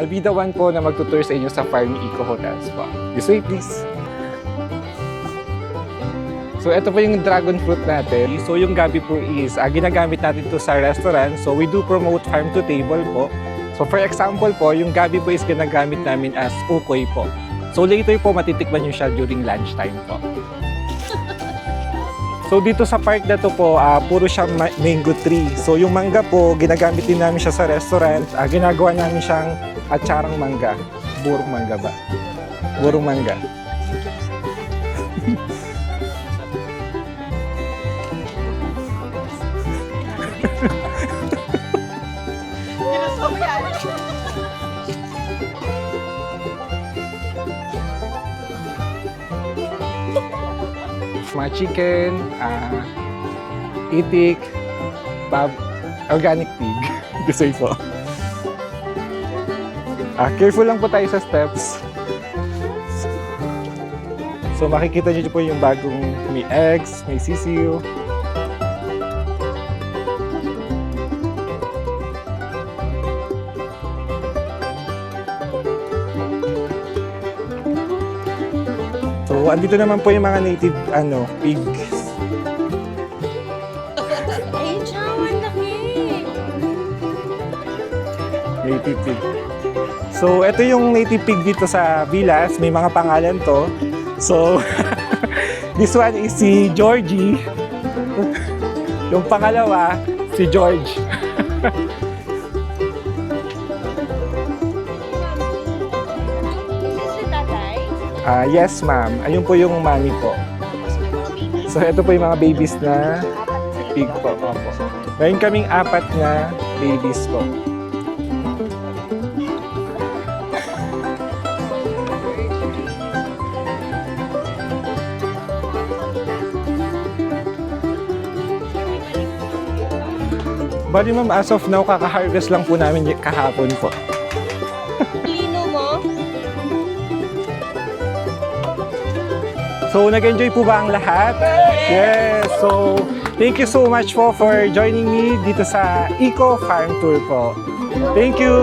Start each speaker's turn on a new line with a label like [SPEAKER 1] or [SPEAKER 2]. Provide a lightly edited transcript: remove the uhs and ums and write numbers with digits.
[SPEAKER 1] I'll be the one po na magtutur sa inyo sa Farm Eco Hotels po. This way, please. So, ito po yung dragon fruit natin. So, yung gabi po is, ginagamit natin to sa restaurant. So, we do promote farm to table po. So, for example po, yung gabi po is ginagamit namin as ukoy po. So, later po, matitikman nyo siya during lunchtime po. So dito sa park na to po, puro siya mango tree. So yung mangga po, ginagamit din namin siya sa restaurant. Ginagawa namin siyang atsarang mangga. Burong mangga ba? Burong mangga. Mga chicken, itik, organic pig. Gusto po. Careful lang po tayo sa steps. So makikita niyo po yung bagong may eggs, may sisiyo. So, andito naman po yung mga native, pigs.
[SPEAKER 2] Ay, chawan laki!
[SPEAKER 1] Native pig. So, ito yung native pig dito sa Villas. May mga pangalan to. So, this one is si Georgie. Yung pangalawa, si George. Yes, ma'am. Ayun po yung mommy po. So, ito po yung mga babies na pig po. Meron kaming 4 na babies po. Bali, ma'am, as of now, kaka-harvest lang po namin kahapon po.
[SPEAKER 2] Lino mo?
[SPEAKER 1] So, nag-enjoy po ba ang lahat? Yes! So, thank you so much po for joining me dito sa Eco Farm Tour po. Thank you!